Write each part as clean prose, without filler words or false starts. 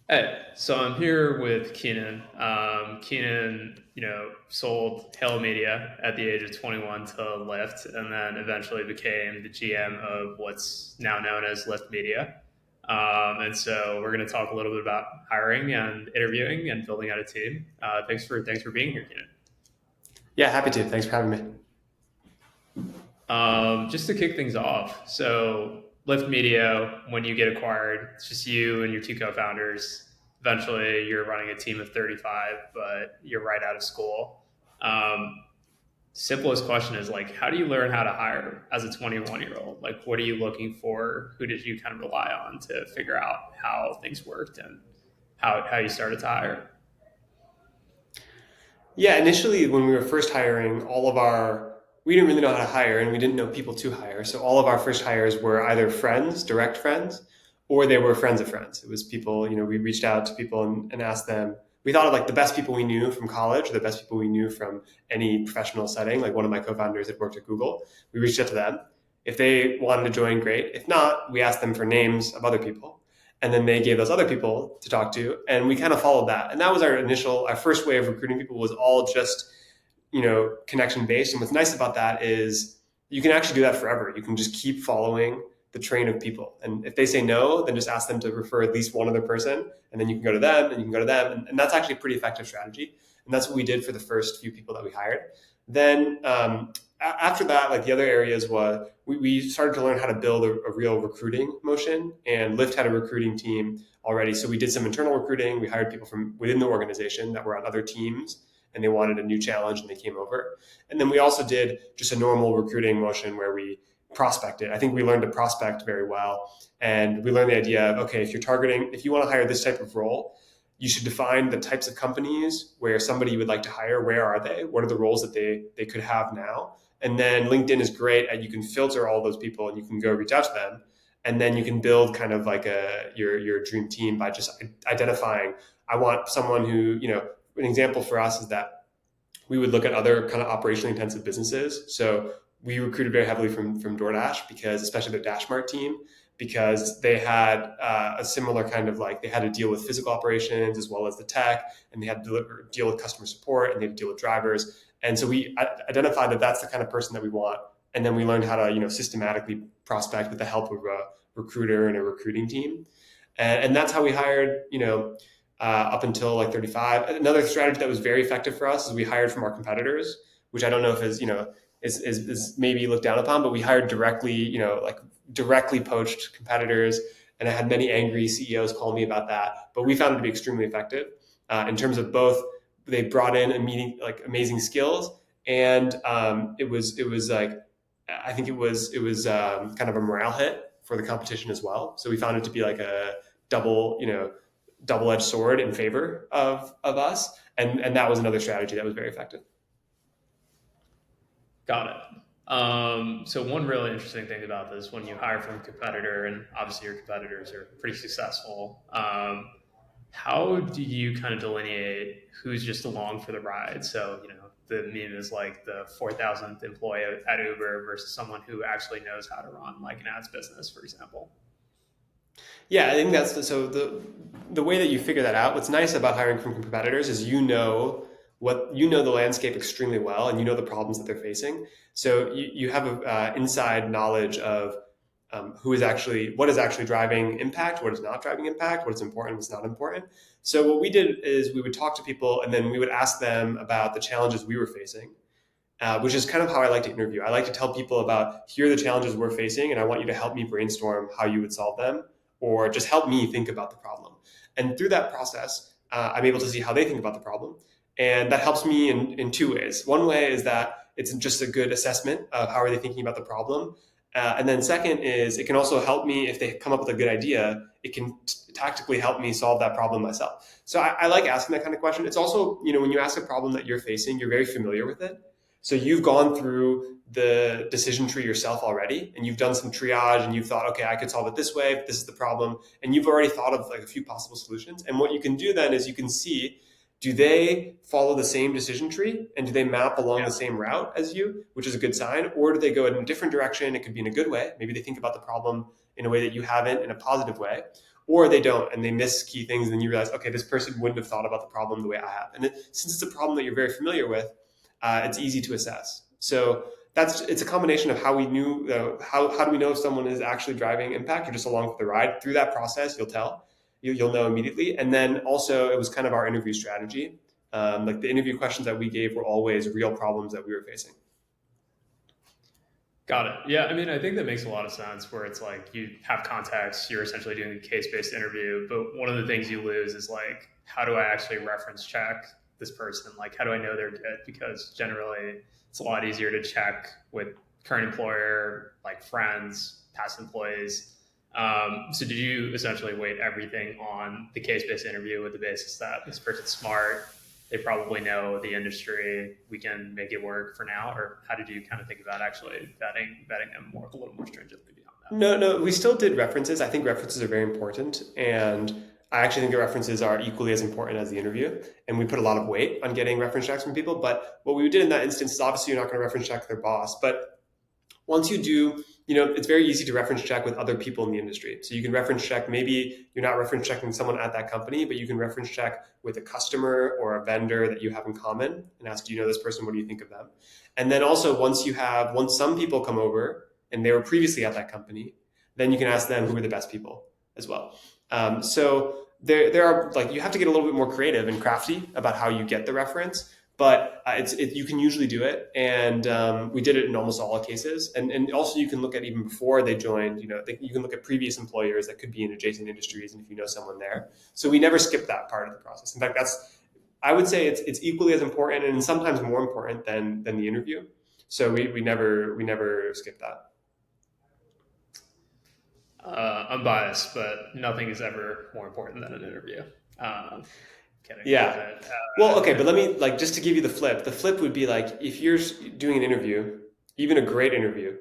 Hey, so I'm here with Kenan. Kenan, sold Hail Media at the age of 21 to Lyft, and then eventually became the GM of what's now known as Lyft Media. And so we're going to talk a little bit about hiring and interviewing and building out a team. Thanks for being here, Kenan. Yeah, happy to. Thanks for having me. Just to kick things off, so Lyft Media, when you get acquired, it's just you and your two co-founders. Eventually, you're running a team of 35, but you're right out of school. Um, Simplest question is like, how do you learn how to hire as a 21-year-old? Like, what are you looking for? Who did you kind of rely on to figure out how things worked and how you started to hire? Yeah, initially when we were first hiring, we didn't really know how to hire and we didn't know people to hire. So all of our first hires were either friends, direct friends, or they were friends of friends. It was people, we reached out to people and asked them. We thought of like the best people we knew from college, or the best people we knew from any professional setting. Like one of my co-founders had worked at Google. We reached out to them. If they wanted to join, great. If not, we asked them for names of other people. And then they gave us other people to talk to, and we kind of followed that. And that was our first way of recruiting people was all just connection based. And what's nice about that is you can actually do that forever. You can just keep following the train of people, and if they say no, then just ask them to refer at least one other person, and then you can go to them and you can go to them, and that's actually a pretty effective strategy. And that's what we did for the first few people that we hired. Then after that, like the other areas was we started to learn how to build a real recruiting motion, and Lyft had a recruiting team already. So we did some internal recruiting. We hired people from within the organization that were on other teams and they wanted a new challenge and they came over. And then we also did just a normal recruiting motion where we prospected. I think we learned to prospect very well. And we learned the idea of, okay, if you want to hire this type of role, you should define the types of companies where somebody you would like to hire. Where are they? What are the roles that they could have now? And then LinkedIn is great, and you can filter all those people, and you can go reach out to them, and then you can build kind of like your dream team by just identifying. I want someone who an example for us is that we would look at other kind of operationally intensive businesses. So we recruited very heavily from DoorDash because, especially the Dashmart team, because they had a similar kind of like they had to deal with physical operations as well as the tech, and they had to deal with customer support and they had to deal with drivers. And so we identified that that's the kind of person that we want. And then we learned how to systematically prospect with the help of a recruiter and a recruiting team, and that's how we hired up until like 35. Another strategy that was very effective for us is we hired from our competitors, which I don't know if is maybe looked down upon, but we hired directly, like directly poached competitors. And I had many angry CEOs call me about that, but we found it to be extremely effective in terms of both. They brought in like amazing skills, and it was like I think it was kind of a morale hit for the competition as well. So we found it to be like a double, double-edged sword in favor of us, and that was another strategy that was very effective. Got it. So one really interesting thing about this, when you hire from a competitor, and obviously your competitors are pretty successful, how do you kind of delineate who's just along for the ride? So, the meme is like the 4,000th employee at Uber versus someone who actually knows how to run like an ads business, for example. Yeah, I think so the way that you figure that out. What's nice about hiring from competitors is the landscape extremely well, and you know the problems that they're facing. So you have a inside knowledge of what is actually driving impact, what is not driving impact, what is important, what's not important. So what we did is we would talk to people, and then we would ask them about the challenges we were facing, which is kind of how I like to interview. I like to tell people about here are the challenges we're facing, and I want you to help me brainstorm how you would solve them, or just help me think about the problem. And through that process, I'm able to see how they think about the problem, and that helps me in two ways. One way is that it's just a good assessment of how are they thinking about the problem, and then second is it can also help me if they come up with a good idea. It can tactically help me solve that problem myself. So I like asking that kind of question. It's also, when you ask a problem that you're facing, you're very familiar with it. So you've gone through the decision tree yourself already, and you've done some triage, and you've thought, okay, I could solve it this way. This is the problem, and you've already thought of like a few possible solutions. And what you can do then is you can see, do they follow the same decision tree, and do they map along Yeah. the same route as you, which is a good sign, or do they go in a different direction? It could be in a good way. Maybe they think about the problem in a way that you haven't, in a positive way, or they don't and they miss key things, and then you realize, okay, this person wouldn't have thought about the problem the way I have. And since it's a problem that you're very familiar with, it's easy to assess. So it's a combination of how we knew how do we know if someone is actually driving impact or just along for the ride. Through that process, you'll tell. You'll know immediately. And then also, it was kind of our interview strategy. Like the interview questions that we gave were always real problems that we were facing. Got it. Yeah, I mean, I think that makes a lot of sense where it's like you have context, you're essentially doing a case based interview, but one of the things you lose is like, how do I actually reference check this person? Like, how do I know they're good? Because generally, it's a lot easier to check with current employer, like friends, past employees. So, did you essentially weight everything on the case based interview with the basis that this person's smart, they probably know the industry, we can make it work for now? Or how did you kind of think about actually vetting them more, a little more stringently beyond that? No, we still did references. I think references are very important, and I actually think the references are equally as important as the interview. And we put a lot of weight on getting reference checks from people. But what we did in that instance is, obviously you're not going to reference check their boss, but once you do, it's very easy to reference check with other people in the industry. So you can reference check, maybe you're not reference checking someone at that company, but you can reference check with a customer or a vendor that you have in common and ask, do you know this person? What do you think of them? And then also, once some people come over and they were previously at that company, then you can ask them who are the best people as well. So there are, like, you have to get a little bit more creative and crafty about how you get the reference, but you can usually do it. And we did it in almost all cases. And also, you can look at even before they joined, you can look at previous employers that could be in adjacent industries, and if you know someone there. So we never skip that part of the process. In fact, I would say it's equally as important and sometimes more important than the interview. So we never skip that. I'm biased, but nothing is ever more important than an interview. Um, Kidding. Yeah. But, Well, okay, but let me, like, just to give you the flip. The flip would be like, if you're doing an interview, even a great interview,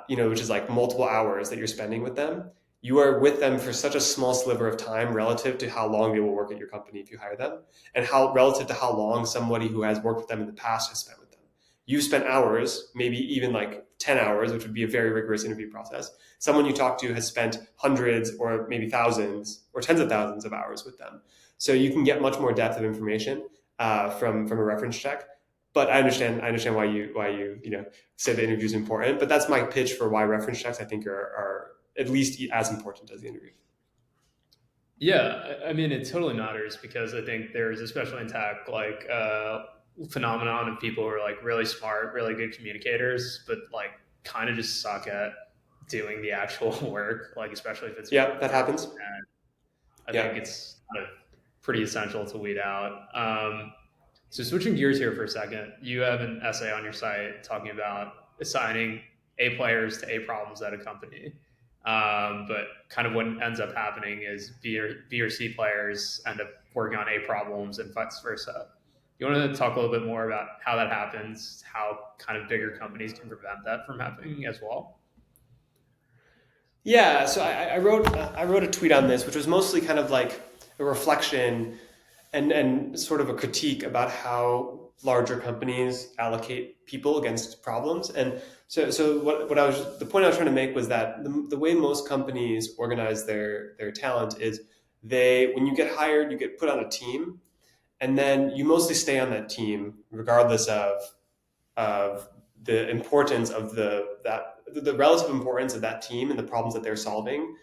which is like multiple hours that you're spending with them, you are with them for such a small sliver of time relative to how long they will work at your company if you hire them, and how relative to how long somebody who has worked with them in the past has spent with them. You've spent hours, maybe even like 10 hours, which would be a very rigorous interview process. Someone you talk to has spent hundreds or maybe thousands or tens of thousands of hours with them. So you can get much more depth of information from a reference check. But I understand why you say the interview is important. But that's my pitch for why reference checks, I think, are at least as important as the interview. yeah, I mean, it totally matters because I think there's, especially in tech, like phenomenon of people who are like really smart, really good communicators, but like kind of just suck at doing the actual work, like especially if it's Yeah, really that hard. happens. And I Yeah. think it's kind of pretty essential to weed out. So switching gears here for a second, you have an essay on your site talking about assigning A players to A problems at a company. But kind of what ends up happening is B or C players end up working on A problems and vice versa. You want to talk a little bit more about how that happens, how kind of bigger companies can prevent that from happening as well? Yeah, so I wrote a tweet on this, which was mostly kind of like a reflection and sort of a critique about how larger companies allocate people against problems. And so what the point I was trying to make was that the way most companies organize their talent is, when you get hired, you get put on a team, and then you mostly stay on that team regardless of the importance of the relative importance of that team and the problems that they're solving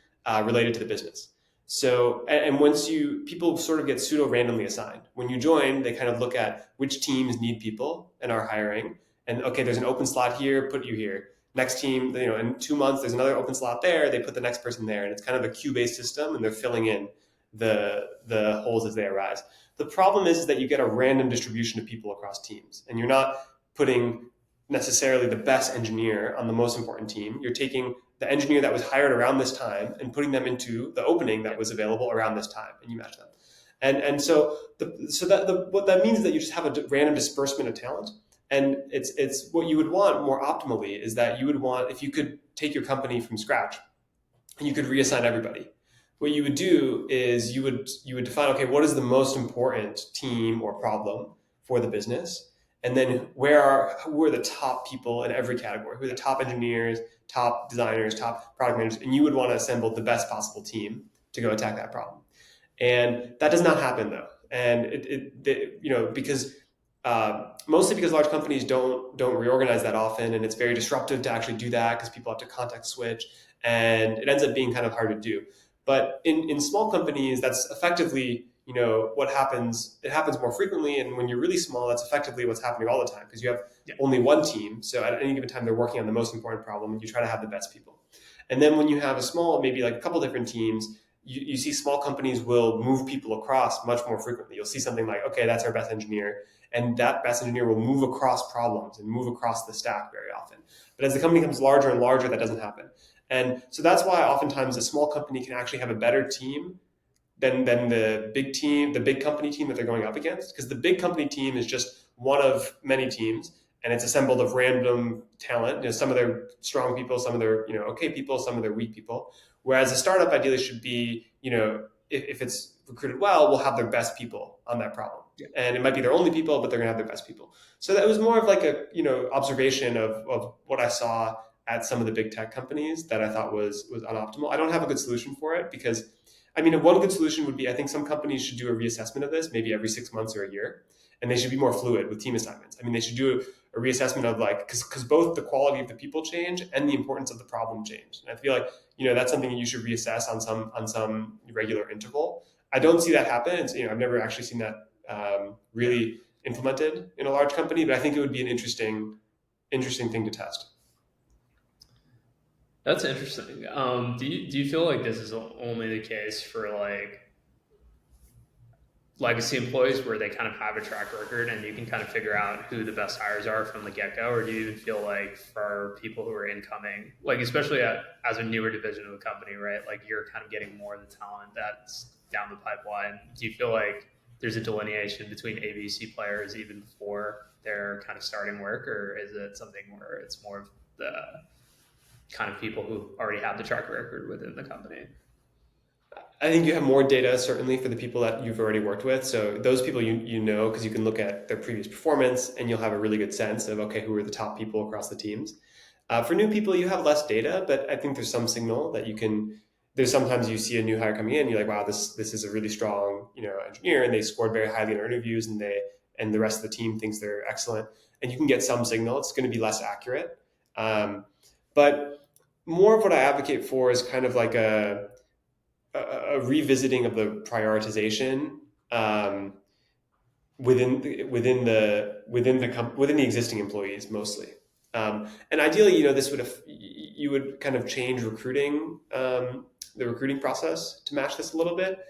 related to the business. So, and once people sort of get pseudo randomly assigned. When you join, they kind of look at which teams need people and are hiring. And okay, there's an open slot here, put you here. Next team, in 2 months, there's another open slot there. They put the next person there, and it's kind of a queue-based system, and they're filling in the holes as they arise. The problem is that you get a random distribution of people across teams, and you're not putting necessarily the best engineer on the most important team. You're taking the engineer that was hired around this time and putting them into the opening that was available around this time, and you match them. And so what that means is that you just have a random disbursement of talent. And it's what you would want more optimally is that you would want, if you could take your company from scratch and you could reassign everybody. What you would do is you would define, okay, what is the most important team or problem for the business, and then who are the top people in every category? Who are the top engineers, top designers, top product managers? And you would want to assemble the best possible team to go attack that problem. And that does not happen though. And because mostly because large companies don't reorganize that often, and it's very disruptive to actually do that because people have to context switch, and it ends up being kind of hard to do. But in small companies, that's effectively what happens. It happens more frequently, and when you're really small, that's effectively what's happening all the time because you have Yeah. only one team. So at any given time, they're working on the most important problem, and you try to have the best people. And then when you have a small, maybe like a couple different teams, you see small companies will move people across much more frequently. You'll see something like, okay, that's our best engineer. And that best engineer will move across problems and move across the stack very often. But as the company becomes larger and larger, that doesn't happen. And so that's why oftentimes a small company can actually have a better team than the big team, the big company team that they're going up against. Because the big company team is just one of many teams, and it's assembled of random talent. Some of their strong people, some of their okay people, some of their weak people. Whereas a startup ideally should be if it's recruited well, will have their best people on that problem. Yeah. And it might be their only people, but they're going to have their best people. So that was more of like a observation of what I saw at some of the big tech companies that I thought was unoptimal. I don't have a good solution for it because one good solution would be I think some companies should do a reassessment of this maybe every 6 months or a year, and they should be more fluid with team assignments. They should do a reassessment of because both the quality of the people change and the importance of the problem change. And I feel like that's something that you should reassess on some regular interval. I don't see that happen. I've never actually seen that really implemented in a large company, but I think it would be an interesting thing to test. That's interesting. Do you feel like this is only the case for like legacy employees where they kind of have a track record and you can kind of figure out who the best hires are from the get-go, or do you even feel like for people who are incoming, like especially as a newer division of the company, right, like you're kind of getting more of the talent that's down the pipeline, do you feel like there's a delineation between ABC players even before they're kind of starting work, or is it something where it's more of the kind of people who already have the track record within the company? I think you have more data certainly for the people that you've already worked with. So those people because you can look at their previous performance and you'll have a really good sense of okay, who are the top people across the teams. For new people, you have less data, but I think there's some signal that you can. There's sometimes you see a new hire coming in, you're like, wow, this is a really strong engineer, and they scored very highly in our interviews, and the rest of the team thinks they're excellent, and you can get some signal. It's going to be less accurate, but more of what I advocate for is kind of like a revisiting of the prioritization within the existing employees mostly. And ideally, you would kind of change the recruiting process to match this a little bit,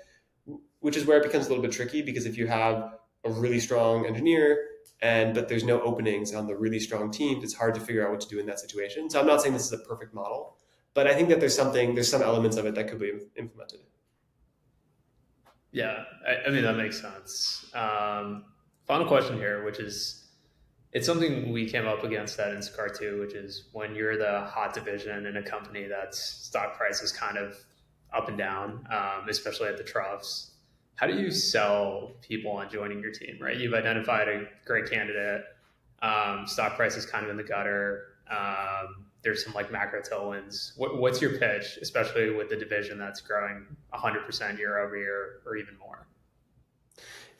which is where it becomes a little bit tricky because if you have a really strong engineer but there's no openings on the really strong teams, it's hard to figure out what to do in that situation. So I'm not saying this is a perfect model, but I think that there's some elements of it that could be implemented. Yeah, I mean that makes sense. Final question here, which is it's something we came up against at Instacart too, which is when you're the hot division in a company that's stock price is kind of up and down, especially at the troughs. How do you sell people on joining your team? Right, you've identified a great candidate. Stock price is kind of in the gutter. There's some like macro tailwinds. What's your pitch, especially with the division that's growing 100% year over year or even more?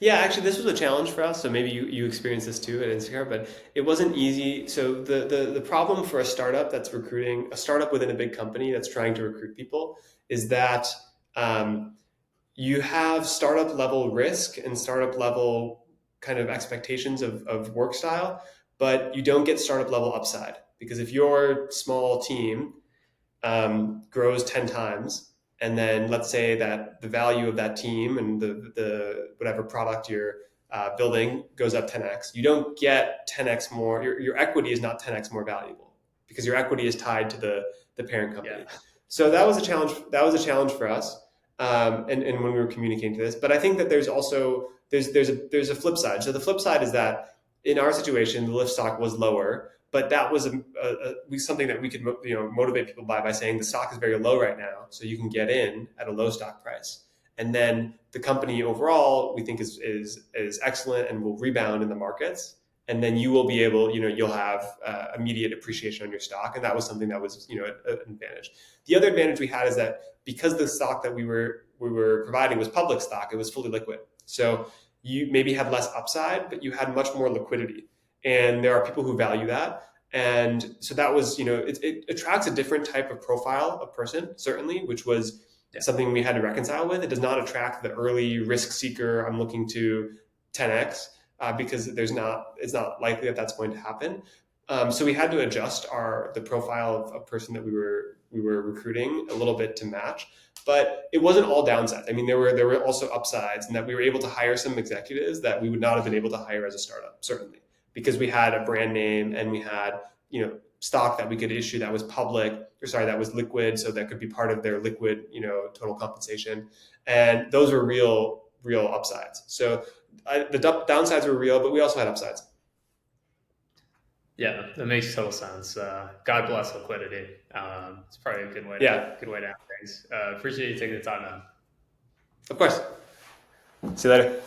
Yeah, actually, this was a challenge for us. So maybe you experienced this too at Instacart, but it wasn't easy. So the problem for a startup that's recruiting, a startup within a big company that's trying to recruit people, is that you have startup level risk and startup level kind of expectations of work style, but you don't get startup level upside. Because if your small team grows 10 times, and then let's say that the value of that team and the whatever product you're building goes up 10x, you don't get 10x more. Your equity is not 10x more valuable because your equity is tied to the parent company. Yeah. So that was a challenge. That was a challenge for us, and when we were communicating to this. But I think that there's also there's a flip side. So the flip side is that in our situation, the lift stock was lower, but that was something that we could motivate people by saying the stock is very low right now, so you can get in at a low stock price, and then the company overall we think is excellent and will rebound in the markets, and then you will be able you'll have immediate appreciation on your stock, and that was something that was an advantage. The other advantage we had is that because the stock that we were were providing was public stock. It was fully liquid. So you maybe had less upside, but you had much more liquidity. And there are people who value that. And so that was, it attracts a different type of profile of person, certainly, which was Yeah. something we had to reconcile with. It does not attract the early risk seeker. I'm looking to 10x because it's not likely that that's going to happen. So we had to adjust the profile of person that we were recruiting a little bit to match, but it wasn't all downsides. I mean, there were also upsides, in that we were able to hire some executives that we would not have been able to hire as a startup, certainly, because we had a brand name and we had stock that we could issue that was that was liquid, so that could be part of their liquid total compensation, and those were real upsides. So the downsides were real, but we also had upsides. Yeah, that makes total sense. God bless liquidity. It's probably a Yeah, good way to have things. Appreciate you taking the time, man. of course. See you later.